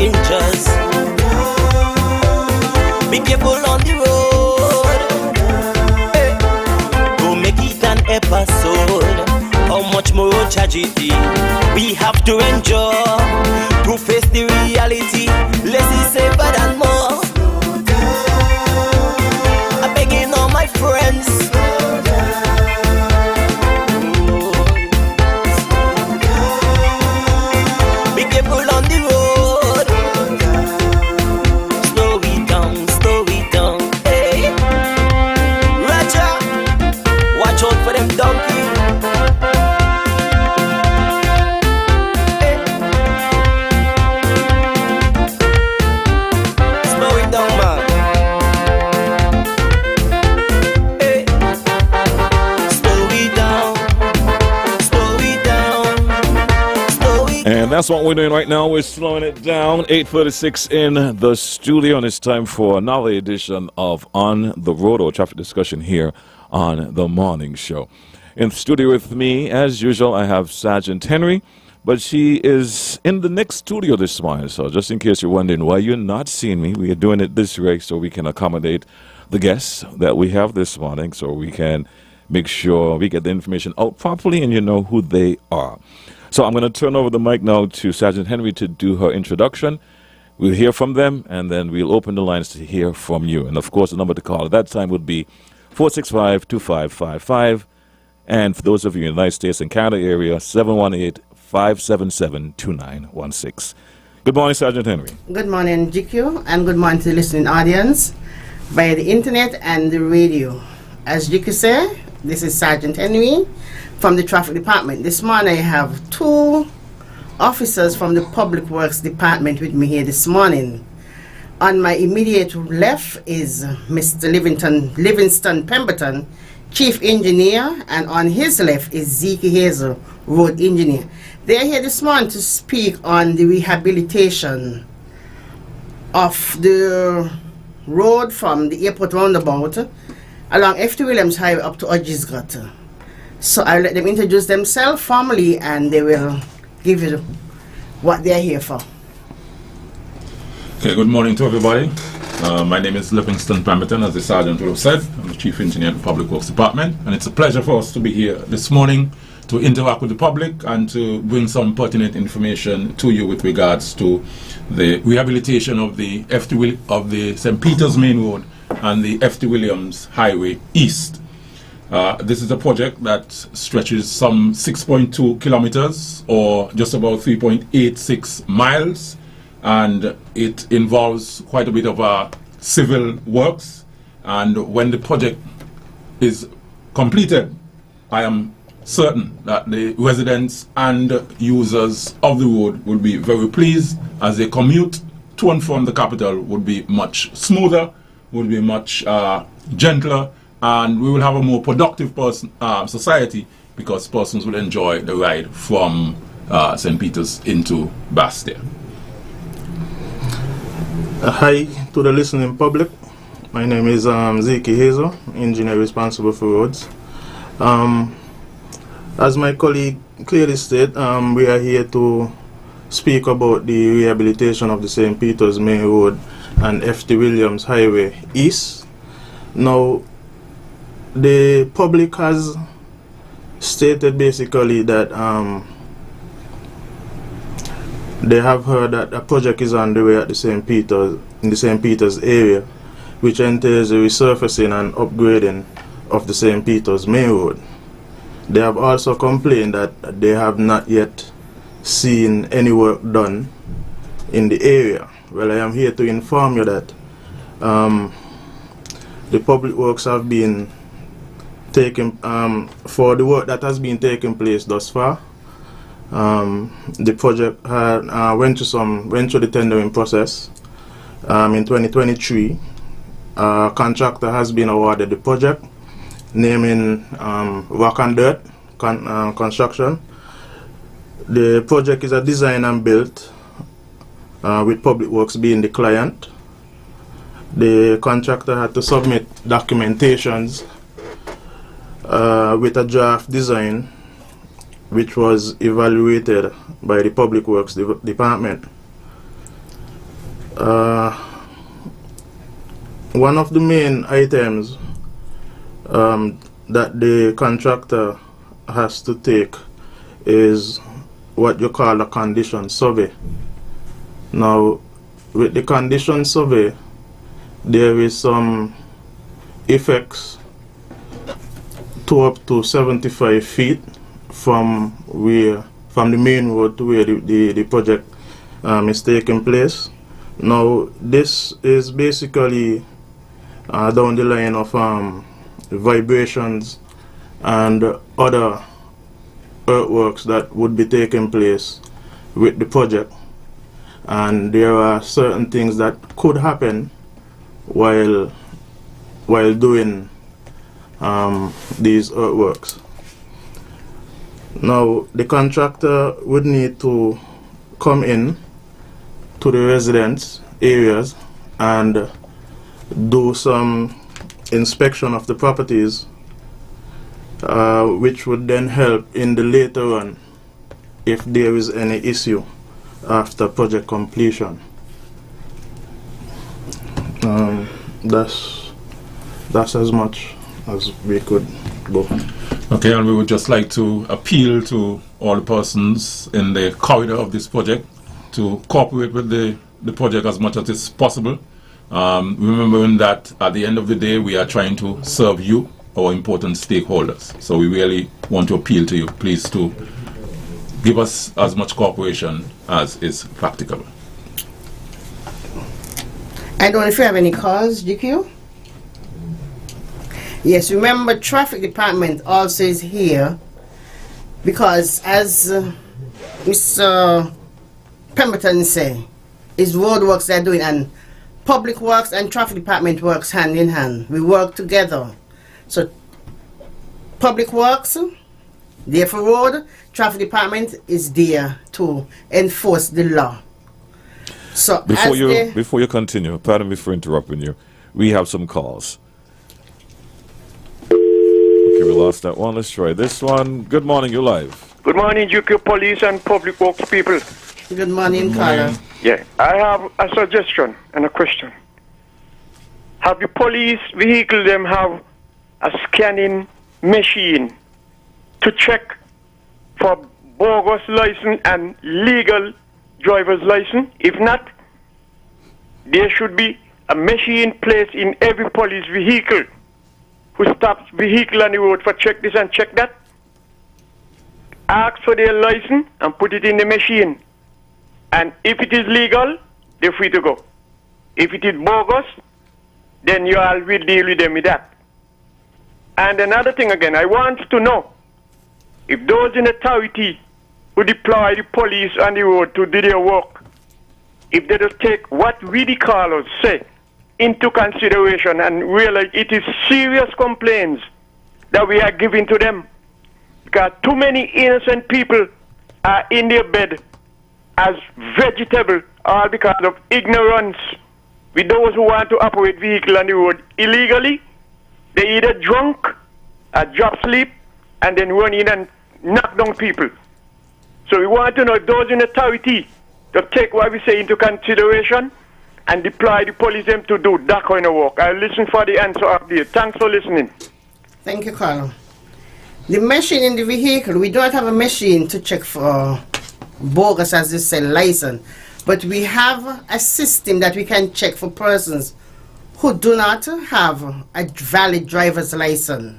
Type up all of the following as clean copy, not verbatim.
dangers. Be careful on the road. Hey. Don't make it an episode. How much more tragedy we have to endure to face the reality. Less is safer than more. I'm begging all my friends. Be careful on the road. Slow it down. Hey, Raja, watch out for them donkey. And that's what we're doing right now. We're slowing it down. 8:36 in the studio, and it's time for another edition of On the Road, or traffic discussion here on the morning show. In the studio with me, as usual, I have Sergeant Henry, but she is in the next studio this morning. So just in case you're wondering why you're not seeing me, we are doing it this way so we can accommodate the guests that we have this morning, so we can make sure we get the information out properly and you know who they are. So I'm going to turn over the mic now to Sergeant Henry to do her introduction. We'll hear from them, and then we'll open the lines to hear from you. And, of course, the number to call at that time would be 465-2555. And for those of you in the United States and Canada area, 718-577-2916. Good morning, Sergeant Henry. Good morning, GQ, and good morning to the listening audience via the internet and the radio. As GQ said, this is Sergeant Henry from the Traffic Department. This morning I have two officers from the Public Works Department with me here this morning. On my immediate left is Mr. Livingston Pemberton, Chief Engineer, and on his left is Zeke Hazel, Road Engineer. They are here this morning to speak on the rehabilitation of the road from the airport roundabout along F.T. Williams Highway up to Odgisgrot. So I'll let them introduce themselves formally, and they will give you what they're here for. Okay, good morning to everybody. My name is Livingston Pemberton, as the Sergeant would have said. I'm the Chief Engineer of the Public Works Department, and it's a pleasure for us to be here this morning to interact with the public and to bring some pertinent information to you with regards to the rehabilitation of the St. Peter's Main Road and the F.T. Williams Highway East. This is a project that stretches some 6.2 kilometers or just about 3.86 miles, and it involves quite a bit of civil works. And when the project is completed, I am certain that the residents and users of the road will be very pleased, as they commute to and from the capital would be much smoother, would be much gentler, and we will have a more productive society, because persons will enjoy the ride from St. Peter's into Bastia. Hi to the listening public. My name is Zeke Hazel, engineer responsible for roads. As my colleague clearly stated, we are here to speak about the rehabilitation of the St. Peter's Main Road and F.T. Williams Highway East. Now, the public has stated basically that they have heard that a project is underway at the St. Peter's, in the St. Peter's area, which entails the resurfacing and upgrading of the St. Peter's Main Road. They have also complained that they have not yet seen any work done in the area. Well, I am here to inform you that the public works have been taken for the work that has been taking place thus far. The project went through the tendering process. In 2023, a contractor has been awarded the project, naming Rock and Dirt Construction. The project is a design and built, with Public Works being the client. The contractor had to submit documentations with a draft design, which was evaluated by the Public Works Department. One of the main items that the contractor has to take is what you call a condition survey. Now, with the condition survey, there is some effects to up to 75 feet from the main road to where the project is taking place. Now, this is basically down the line of vibrations and other earthworks that would be taking place with the project, and there are certain things that could happen while doing these earthworks. Now, the contractor would need to come in to the residence areas and do some inspection of the properties, which would then help in the later on if there is any issue after project completion. That's as much as we could go. Okay, and we would just like to appeal to all the persons in the corridor of this project to cooperate with the project as much as is possible. Remembering that at the end of the day, we are trying to serve you, our important stakeholders. So we really want to appeal to you, please, to give us as much cooperation as is practicable. I don't know if you have any calls, GQ? Yes, remember, traffic department also is here because, as Mr. Pemberton say, is road works they're doing, and public works and traffic department works hand in hand. We work together. So public works, there for road, traffic department is there to enforce the law. So before you continue, pardon me for interrupting you, we have some calls. Okay, we lost that one. Let's try this one. Good morning, you're live. Good morning, UK Police and Public Works people. Good morning, Carla. Yeah, I have a suggestion and a question. Have the police vehicle them have a scanning machine to check for bogus license and legal driver's license? If not, there should be a machine placed in every police vehicle who stops vehicle on the road for check this and check that. Ask for their license and put it in the machine. And if it is legal, they're free to go. If it is bogus, then you all will deal with them with that. And another thing again, I want to know if those in authority who deploy the police on the road to do their work, if they don't take what we the callers say into consideration and realize it is serious complaints that we are giving to them, because too many innocent people are in their bed as vegetable, all because of ignorance with those who want to operate vehicle on the road illegally. They either drunk or drop sleep and then run in and knock down people. So we want to know if those in authority to take what we say into consideration and deploy the police them to do that kind of work. I'll listen for the answer up there. Thanks for listening. Thank you, Carlo. The machine in the vehicle, we don't have a machine to check for bogus, as you say, license, but we have a system that we can check for persons who do not have a valid driver's license.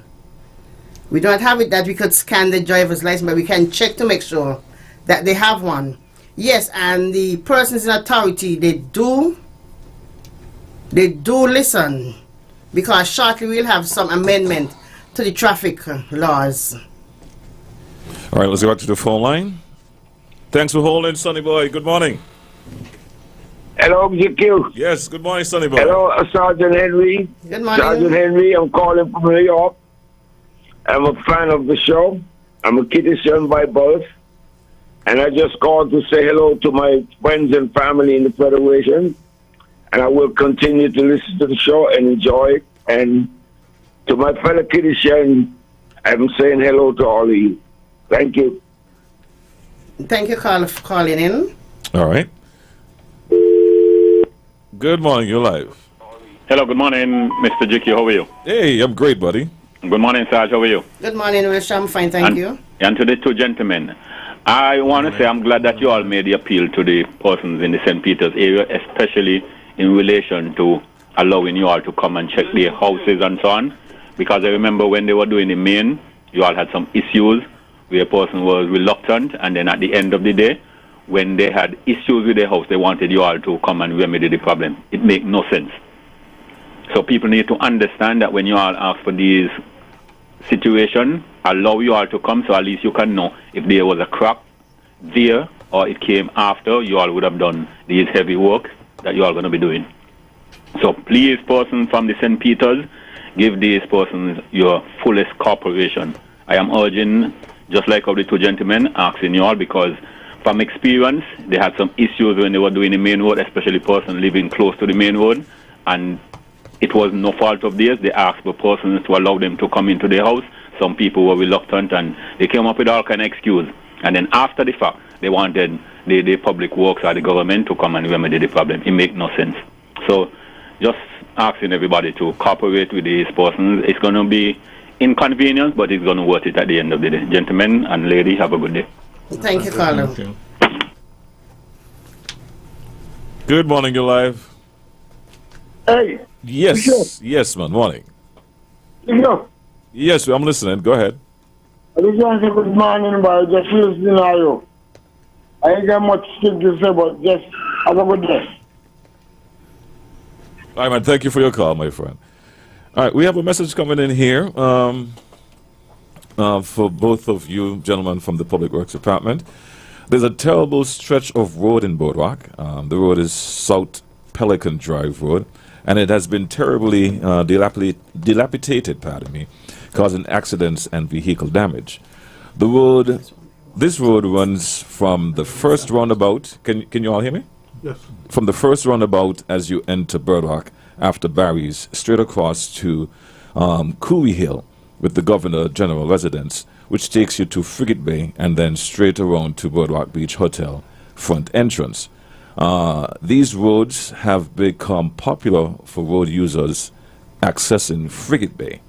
We don't have it that we could scan the driver's license, but we can check to make sure that they have one. Yes, and the persons in authority, they do listen, because shortly we'll have some amendment to the traffic laws. All right, let's go back to the phone line. Thanks for holding, Sonny Boy. Good morning. Hello, GQ. Yes, good morning, Sonny Boy. Hello, Sergeant Henry. Good morning. Sergeant Henry, I'm calling from New York. I'm a fan of the show. I'm a Kittitian by birth. And I just called to say hello to my friends and family in the Federation. And I will continue to listen to the show and enjoy it. And to my fellow Kittitian, I'm saying hello to all of you. Thank you. Thank you, Carl, for calling in. All right. Good morning, you're live. Hello, good morning, Mr. GQ. How are you? Hey, I'm great, buddy. Good morning, Sarge. How are you? Good morning, Wilsham. Fine, thank you. And to the two gentlemen, I want to say I'm glad that you all made the appeal to the persons in the St. Peter's area, especially in relation to allowing you all to come and check their houses and so on. Because I remember when they were doing the main, you all had some issues where a person was reluctant, and then at the end of the day, when they had issues with their house, they wanted you all to come and remedy the problem. It makes no sense. So people need to understand that when you all ask for these situations, allow you all to come so at least you can know if there was a crack there or it came after, you all would have done these heavy work that you all going to be doing. So please, persons from the St. Peter's, give these persons your fullest cooperation. I am urging, just like of the two gentlemen, asking you all, because from experience, they had some issues when they were doing the main road, especially person living close to the main road, and it was no fault of theirs. They asked for persons to allow them to come into their house. Some people were reluctant, and they came up with all kind of excuse. And then after the fact, they wanted the public works or the government to come and remedy the problem. It makes no sense. So just asking everybody to cooperate with these persons. It's going to be inconvenience, but it's going to worth it at the end of the day. Gentlemen and lady, have a good day. Thank you, Carlo. Good morning, you're live. Hey. Yes, Sure. yes, man. Morning. Yo. Yes, I'm listening. Go ahead. I just want to say good morning, but I just listening to you. I ain't got much to say, but just have a good day. All right, man. Thank you for your call, my friend. All right, we have a message coming in here for both of you gentlemen from the Public Works Department. There's a terrible stretch of road in Boardwalk. The road is South Pelican Drive Road, and it has been terribly dilapidated, causing accidents and vehicle damage. This road runs from the first roundabout. Can you all hear me? Yes. From the first roundabout as you enter Boardwalk after Barry's, straight across to Cooley Hill with the Governor General residence, which takes you to Frigate Bay, and then straight around to Boardwalk Beach Hotel front entrance. These roads have become popular for road users accessing Frigate Bay,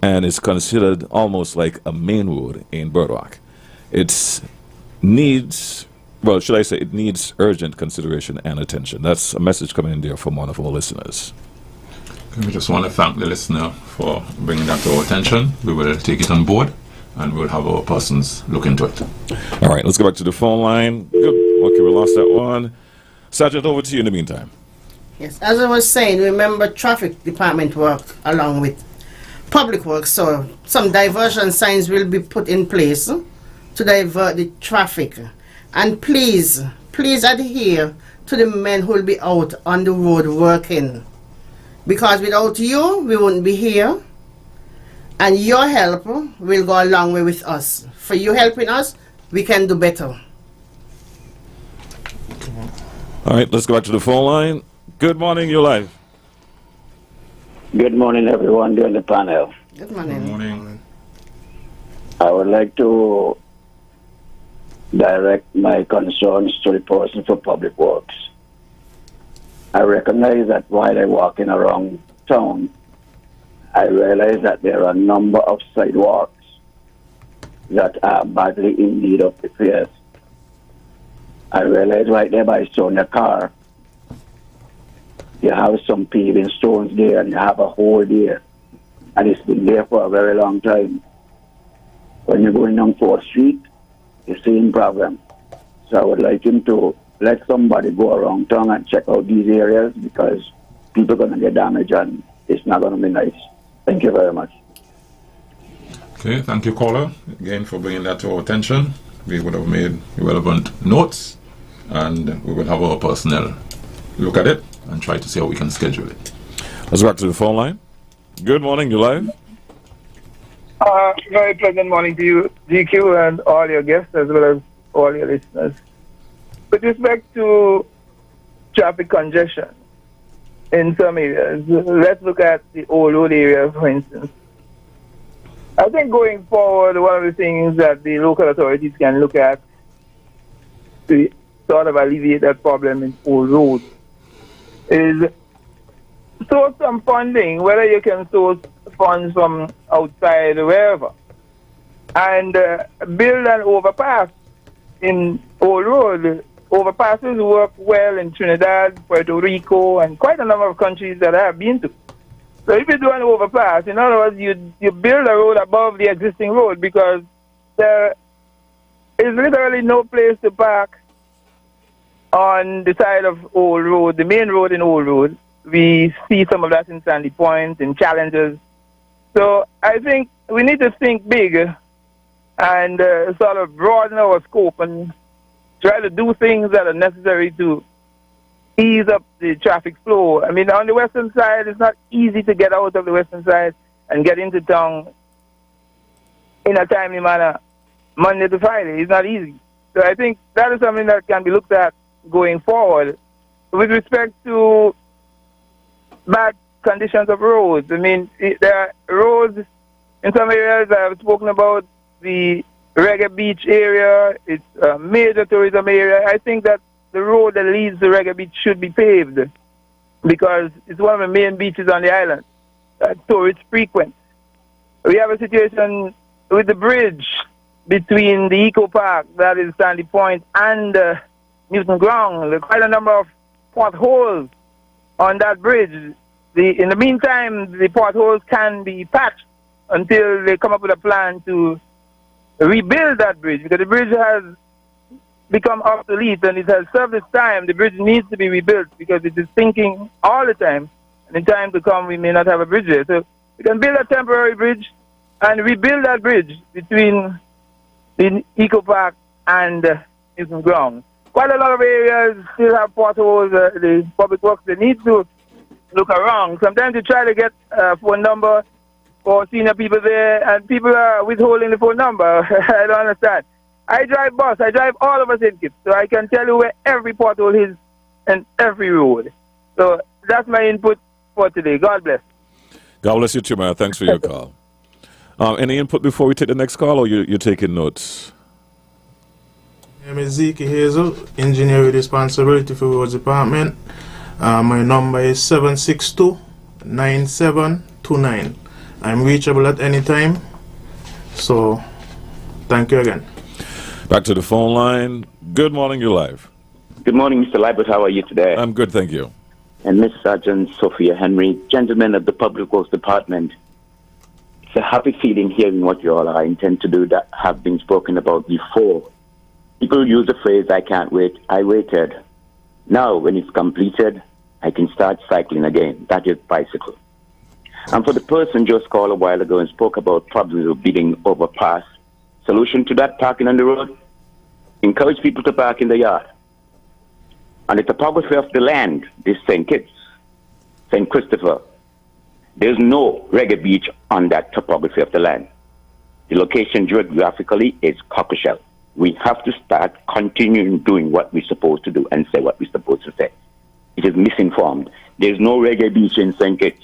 and it's considered almost like a main road in Boardwalk. It needs urgent consideration and attention. That's a message coming in there from one of our listeners. We just want to thank the listener for bringing that to our attention. We will take it on board, and we'll have our persons look into it. All right, let's go back to the phone line. Good. Okay, we lost that one. Sergeant, over to you in the meantime. Yes, as I was saying, remember traffic department work along with public works, so some diversion signs will be put in place to divert the traffic. And please adhere to the men who will be out on the road working. Because without you, we wouldn't be here. And your help will go a long way with us. For you helping us, we can do better. All right, let's go back to the phone line. Good morning, you're live. Good morning, everyone during the panel. Good morning. Good morning. I would like to direct my concerns to the person for Public Works. I recognize that while I'm walking around town, I realize that there are a number of sidewalks that are badly in need of repairs. I realize right there by Sonia Car, you have some paving stones there and you have a hole there. And it's been there for a very long time. When you're going down 4th Street, the same problem. So I would like him to let somebody go around town and check out these areas, because people are going to get damaged and it's not going to be nice. Thank you very much. Okay, thank you, caller, again for bringing that to our attention. We would have made relevant notes, and we will have our personnel look at it and try to see how we can schedule it. Let's go back to the phone line. Good morning, you're live. Very pleasant morning to you, GQ, and all your guests as well as all your listeners. With respect to traffic congestion in some areas, let's look at the old road area, for instance. I think going forward, one of the things that the local authorities can look at to sort of alleviate that problem in old roads is source some funding, whether you can source funds from outside or wherever, and build an overpass in Old Road. Overpasses work well in Trinidad, Puerto Rico, and quite a number of countries that I have been to. So if you do an overpass, in other words, you build a road above the existing road, because there is literally no place to park on the side of Old Road, the main road in Old Road. We see some of that in Sandy Point, in Challenges. So I think we need to think big and sort of broaden our scope and try to do things that are necessary to ease up the traffic flow. I mean, on the western side, it's not easy to get out of the western side and get into town in a timely manner Monday to Friday. It's not easy. So I think that is something that can be looked at going forward. With respect to bad conditions of roads, I mean, there are roads in some areas I have spoken about. The Reggae Beach area, it's a major tourism area. I think that the road that leads to Reggae Beach should be paved, because it's one of the main beaches on the island. Tourists frequent. We have a situation with the bridge between the Eco Park, that is Sandy Point, and Newton Ground. There are quite a number of potholes on that bridge. In the meantime, the potholes can be patched until they come up with a plan to rebuild that bridge, because the bridge has become obsolete and it has served its time. The bridge needs to be rebuilt because it is sinking all the time, and in time to come we may not have a bridge there. So we can build a temporary bridge and rebuild that bridge between the Eco Park and Newton Ground. Quite a lot of areas still have potholes. The public works, they need to look around. Sometimes you try to get a phone number for senior people there, and people are withholding the phone number. I don't understand. I drive bus. I drive all over St. Kitts, so I can tell you where every pothole is and every road. So that's my input for today. God bless. God bless you too, man. Thanks for your call. Any input before we take the next call, or you're taking notes? My name is Zeke Hazel, Engineer with Responsibility for Roads Department. My number is 762-9729. I'm reachable at any time. So, thank you again. Back to the phone line. Good morning, you're live. Good morning, Mr. Libert. How are you today? I'm good, thank you. And Miss Sergeant Sophia Henry, gentlemen of the Public Works Department. It's a happy feeling hearing what you all are intend to do that have been spoken about before. People use the phrase, I can't wait. I waited. Now, when it's completed, I can start cycling again. That is bicycle. And for the person just called a while ago and spoke about problems of building overpass, solution to that, parking on the road, encourage people to park in the yard. And the topography of the land, this St. Kitts, St. Christopher, there's no Reggae Beach on that topography of the land. The location geographically is Cockleshell. We have to start continuing doing what we're supposed to do and say what we're supposed to say. It is misinformed. There's no Reggae Beach in St. Kitts.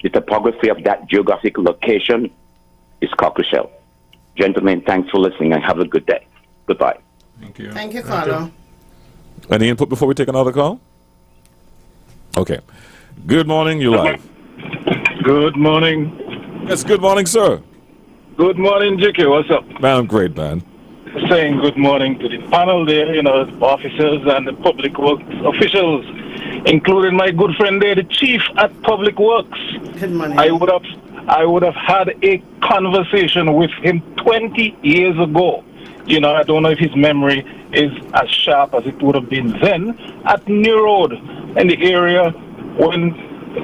The topography of that geographic location is Cockleshell. Gentlemen, thanks for listening and have a good day. Goodbye. Thank you. Thank you, Carlo. Any input before we take another call? Okay. Good morning, you're live. Good morning. Yes, good morning, sir. Good morning, JK. What's up? Man, I'm great, man. Saying good morning to the panel there, officers and the public works officials, including my good friend there, the chief at Public Works. Good morning. I would have had a conversation with him 20 years ago. I don't know if his memory is as sharp as it would have been then at New Road in the area when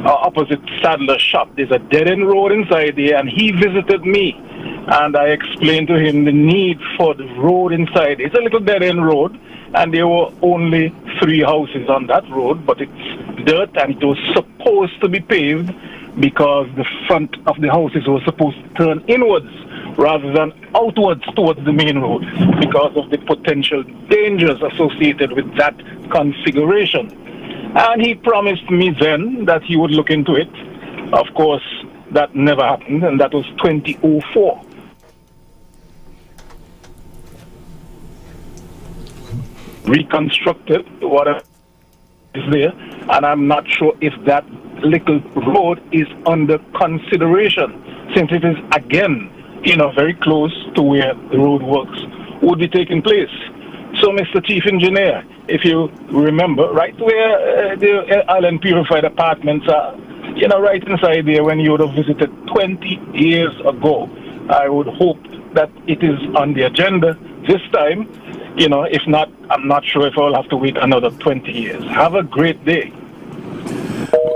opposite Sadler shop. There's a dead-end road inside there, and he visited me, and I explained to him the need for the road inside. It's a little dead-end road, and there were only 3 houses on that road, but it's dirt, and it was supposed to be paved because the front of the houses was supposed to turn inwards rather than outwards towards the main road because of the potential dangers associated with that configuration. And he promised me then that he would look into it. Of course, that never happened, and that was 2004. Reconstructed, whatever. is there, and I'm not sure if that little road is under consideration, since it is again, very close to where the road works would be taking place. So, Mr. Chief Engineer, if you remember, right where the Island Purified Apartments are, right inside there when you would have visited 20 years ago, I would hope that it is on the agenda this time. If not, I'm not sure if I'll have to wait another 20 years. Have a great day.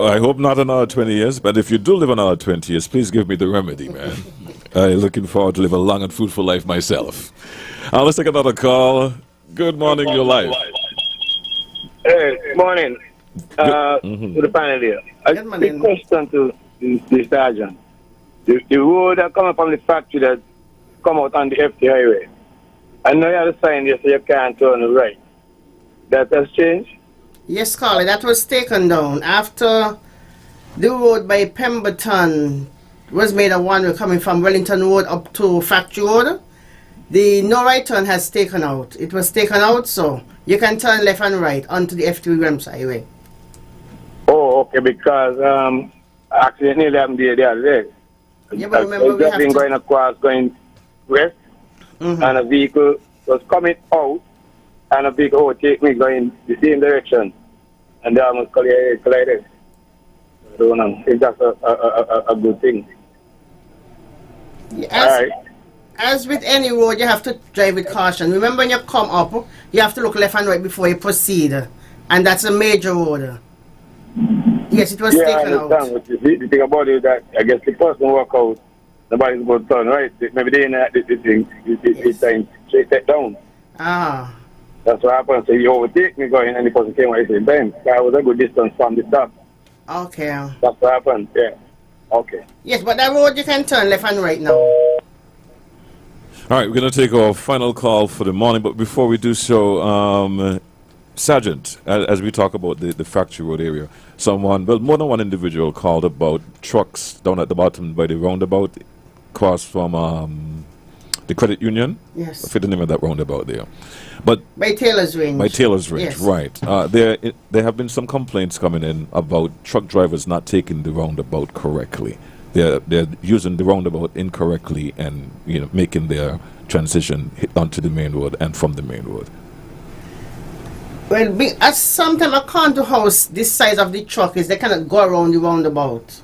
I hope not another 20 years, but if you do live another 20 years, please give me the remedy, man. I'm looking forward to live a long and fruitful life myself. Let's take another call. Good morning, you're live. Hey, good morning. To the panel here. A quick question to the sergeant. The road that come from the factory that come out on the FT highway, I know you have a sign there so you can't turn right. That has changed? Yes, Carly, that was taken down after the road by Pemberton was made a one-way coming from Wellington Road up to Factory Road. The no right turn has taken out. It was taken out, so you can turn left and right onto the FT Williams Highway. Oh, okay, because accident nearly happened the other day. Yeah, but remember we have to... going across, going west, and a vehicle was coming out, and a vehicle overtake me going the same direction, and they almost collided. I don't know if that's a good thing. Yes. As with any road, you have to drive with caution. Remember, when you come up, you have to look left and right before you proceed. And that's a major road. Yes, it was taken out. I understand. The thing about it is that I guess the person walk out, nobody's going to turn right. Maybe they didn't have the thing, it's time to take down. Ah. That's what happened. So he overtake me going, and the person came at the same time. So I was a good distance from the stop. Okay. That's what happened, yeah. Okay. Yes, but that road you can turn left and right now. All right, we're going to take our final call for the morning, but before we do so, Sergeant, as we talk about the Factory Road area, more than one individual called about trucks down at the bottom by the roundabout across from the credit union. Yes. I forget the name of that roundabout there. But by Taylor's Range. By Taylor's Range, yes. Right. There have been some complaints coming in about truck drivers not taking the roundabout correctly. They're using the roundabout incorrectly and making their transition onto the main road and from the main road. Well, as sometimes I come to house this size of the truck is they cannot go around the roundabout.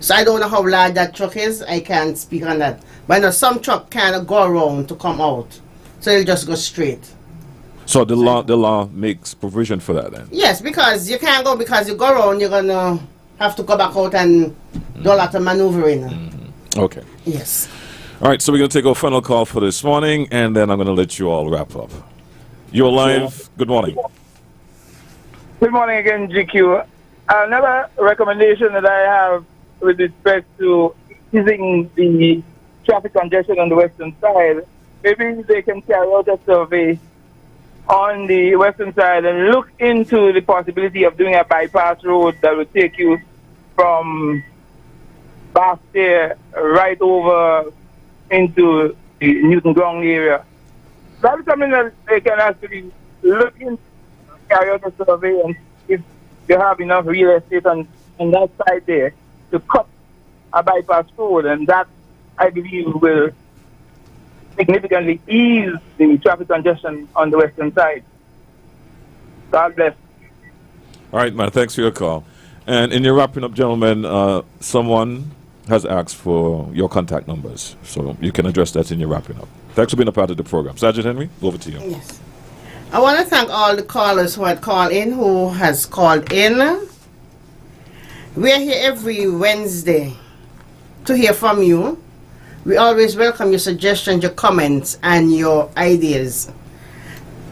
So I don't know how large that truck is. I can't speak on that. But I know some truck cannot go around to come out. So they'll just go straight. So the law makes provision for that then? Yes, because you can't go because you go around, you're going to have to go back out and do a lot of maneuvering. Okay. Yes. All right, so we're going to take our final call for this morning, and then I'm going to let you all wrap up. You're live. Good morning. Good morning again, GQ. Another recommendation that I have with respect to easing the traffic congestion on the western side, maybe they can carry out a survey on the western side and look into the possibility of doing a bypass road that would take you from Bastia right over into the Newton Ground area. That is something that they can actually look into, carry out a survey, and if you have enough real estate on that side there to cut a bypass road, and that, I believe, will significantly ease the traffic congestion on the western side. God bless. All right, man, thanks for your call. And in your wrapping up, gentlemen, someone has asked for your contact numbers, so you can address that in your wrapping up. Thanks for being a part of the program. Sergeant Henry, over to you. Yes. I want to thank all the callers who had called in, who has called in. We are here every Wednesday to hear from you. We always welcome your suggestions, your comments, and your ideas.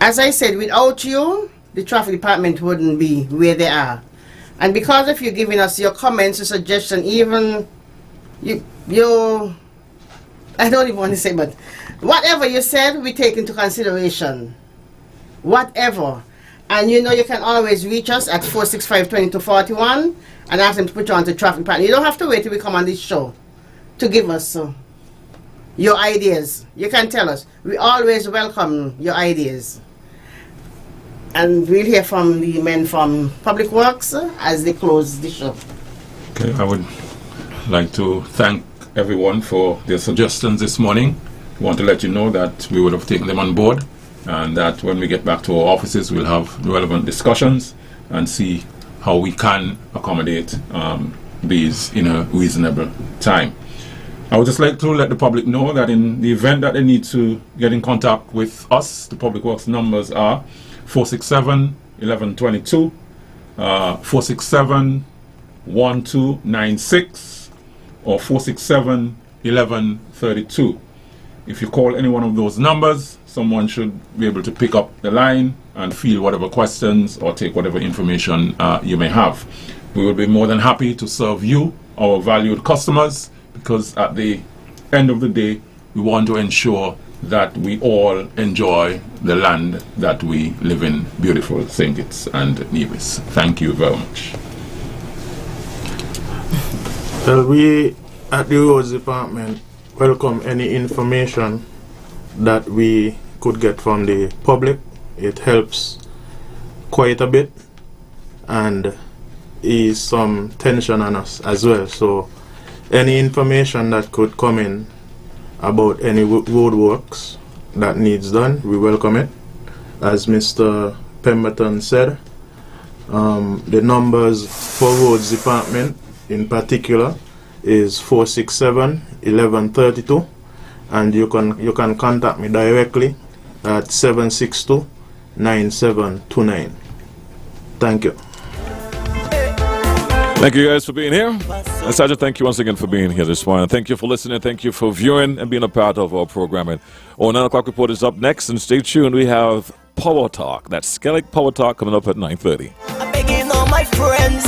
As I said, without you, the traffic department wouldn't be where they are. And because of you giving us your comments, your suggestions, even you I don't even want to say, but whatever you said, we take into consideration. Whatever. And you can always reach us at 465-2241 and ask them to put you on to traffic department. You don't have to wait till we come on this show to give us your ideas. You can tell us. We always welcome your ideas. And we'll hear from the men from Public Works as they close the show. Okay, I would like to thank everyone for their suggestions this morning. I want to let you know that we would have taken them on board, and that when we get back to our offices, we'll have relevant discussions and see how we can accommodate these in a reasonable time. I would just like to let the public know that in the event that they need to get in contact with us, the Public Works numbers are 467-1122, 467-1296, or 467-1132. If you call any one of those numbers, someone should be able to pick up the line and field whatever questions or take whatever information you may have. We will be more than happy to serve you, our valued customers, because at the end of the day, we want to ensure that we all enjoy the land that we live in, beautiful St. Kitts and Nevis. Thank you very much. Well, we at the Roads Department welcome any information that we could get from the public. It helps quite a bit and ease some tension on us as well. So any information that could come in about any road works that needs done, we welcome it. As Mr. Pemberton said, the numbers for Roads Department in particular is 467-1132, and you can contact me directly at 762-9729. Thank you. Thank you guys for being here. And Sergeant, thank you once again for being here this morning. Thank you for listening. Thank you for viewing and being a part of our programming. Our 9 o'clock report is up next, and stay tuned. We have Power Talk. That's Skellig Power Talk coming up at 9:30. I'm begging all my friends.